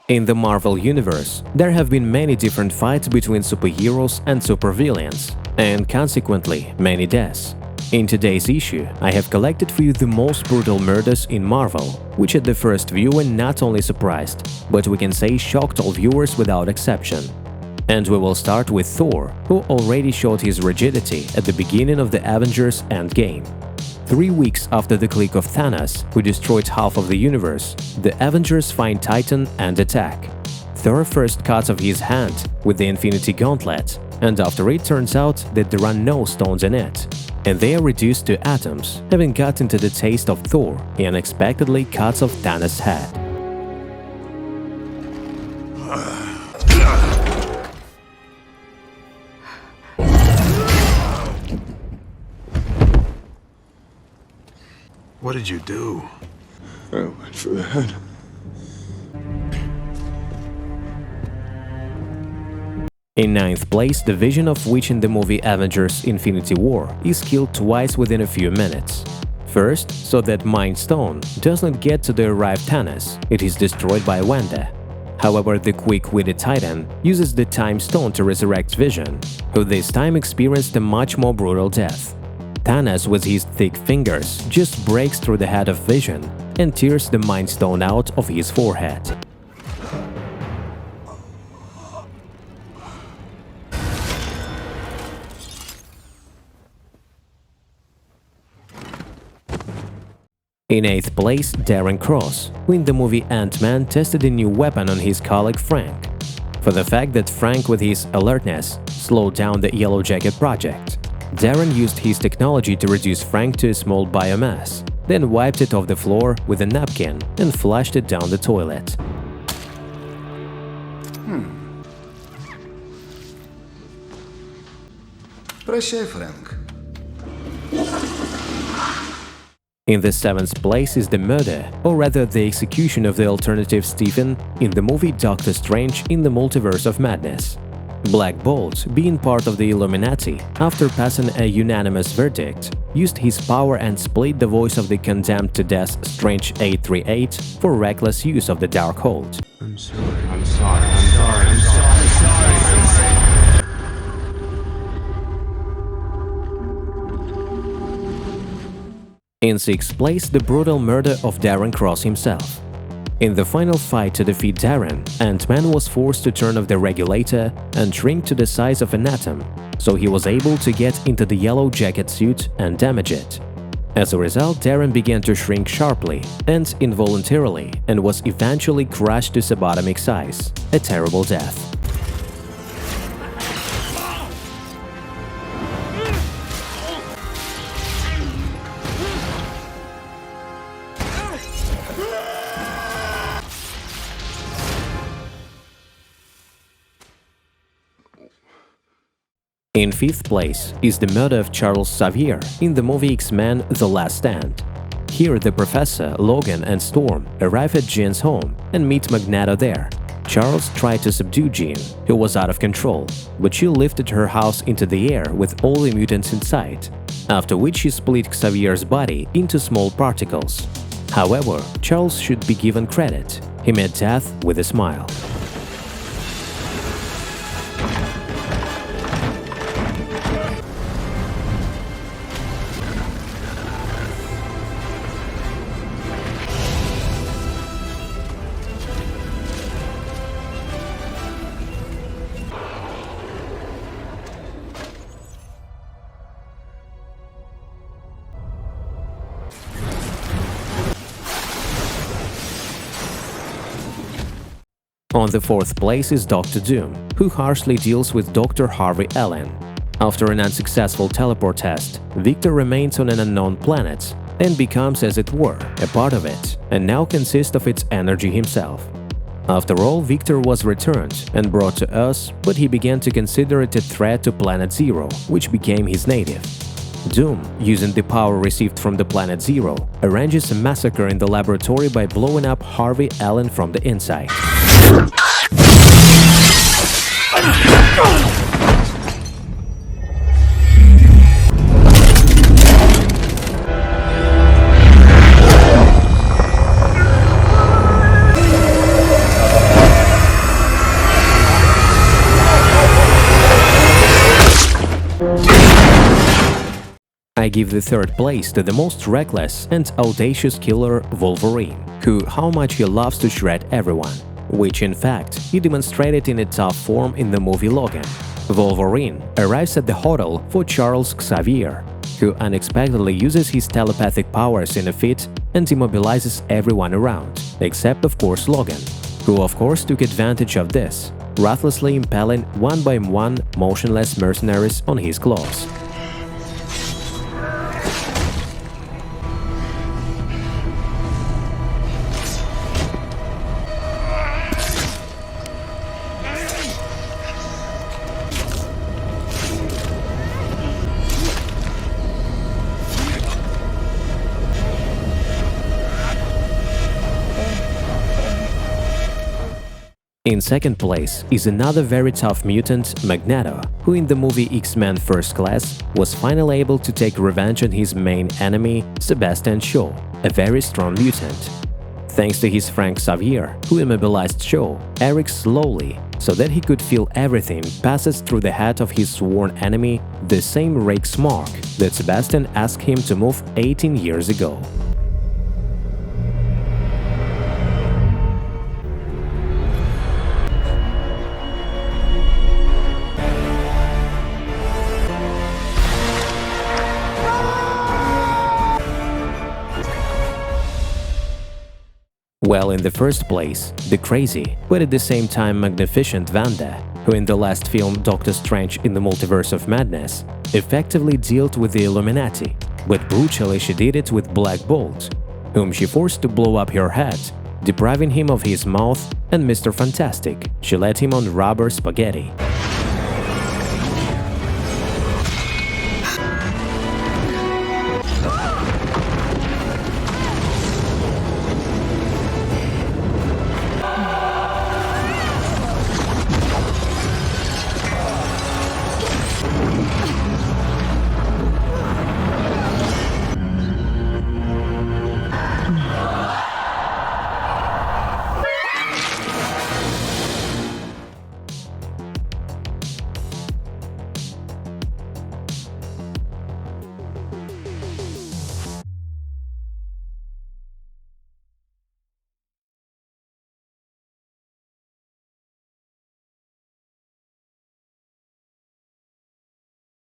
In the Marvel Universe, there have been many different fights between superheroes and supervillains, and consequently, many deaths. In today's issue, I have collected for you the most brutal murders in Marvel, which at the first viewing not only surprised, but we can say shocked all viewers without exception. And we will start with Thor, who already showed his rigidity at the beginning of the Avengers Endgame. 3 weeks after the click of Thanos, who destroyed half of the universe, the Avengers find Titan and attack. Thor first cuts off his hand with the Infinity Gauntlet, and after it turns out that there are no stones in it, and they are reduced to atoms. Having gotten to the taste of Thor, he unexpectedly cuts off Thanos' head. What did you do? I went for the head. In 9th place, the Vision, of which in the movie Avengers Infinity War is killed twice within a few minutes. First, so that Mind Stone does not get to the arrived Thanos, it is destroyed by Wanda. However, the quick-witted Titan uses the Time Stone to resurrect Vision, who this time experienced a much more brutal death. Thanos, with his thick fingers, just breaks through the head of Vision and tears the Mind Stone out of his forehead. In 8th place, Darren Cross, who in the movie Ant-Man tested a new weapon on his colleague Frank, for the fact that Frank, with his alertness, slowed down the Yellow Jacket project. Darren used his technology to reduce Frank to a small biomass, then wiped it off the floor with a napkin and flushed it down the toilet. Прощай, Фрэнк. In the 7th place is the murder, or rather the execution of the alternative Stephen in the movie Doctor Strange in the Multiverse of Madness. Black Bolt, being part of the Illuminati, after passing a unanimous verdict, used his power and split the voice of the condemned to death Strange 838 for reckless use of the Darkhold. I'm sorry. I'm sorry. I'm sorry. I'm sorry. I'm sorry. In 6th place, the brutal murder of Darren Cross himself. In the final fight to defeat Darren, Ant-Man was forced to turn off the regulator and shrink to the size of an atom, so he was able to get into the Yellow Jacket suit and damage it. As a result, Darren began to shrink sharply and involuntarily and was eventually crushed to subatomic size, a terrible death. In 5th place is the murder of Charles Xavier in the movie X-Men: The Last Stand. Here, the Professor, Logan, and Storm arrive at Jean's home and meet Magneto there. Charles tried to subdue Jean, who was out of control, but she lifted her house into the air with all the mutants inside, after which she split Xavier's body into small particles. However, Charles should be given credit. He met death with a smile. On the 4th place is Doctor Doom, who harshly deals with Dr. Harvey Allen. After an unsuccessful teleport test, Victor remains on an unknown planet and becomes, as it were, a part of it, and now consists of its energy himself. After all, Victor was returned and brought to Earth, but he began to consider it a threat to Planet Zero, which became his native. Doom, using the power received from the Planet Zero, arranges a massacre in the laboratory by blowing up Harvey Allen from the inside. I give the third place to the most reckless and audacious killer, Wolverine, who how much he loves to shred everyone, which in fact he demonstrated in a tough form in the movie Logan. Wolverine arrives at the hotel for Charles Xavier, who unexpectedly uses his telepathic powers in a fit and immobilizes everyone around, except of course Logan, who of course took advantage of this, ruthlessly impaling one by one motionless mercenaries on his claws. In second place is another very tough mutant, Magneto, who in the movie X-Men First Class was finally able to take revenge on his main enemy, Sebastian Shaw, a very strong mutant. Thanks to his friend Xavier, who immobilized Shaw, Eric slowly, so that he could feel everything passes through the head of his sworn enemy, the same Rake's mark that Sebastian asked him to move 18 years ago. Well, in the first place, the crazy, but at the same time magnificent Wanda, who in the last film Doctor Strange in the Multiverse of Madness effectively dealt with the Illuminati, but brutally she did it with Black Bolt, whom she forced to blow up her head, depriving him of his mouth, and Mr. Fantastic, she led him on rubber spaghetti.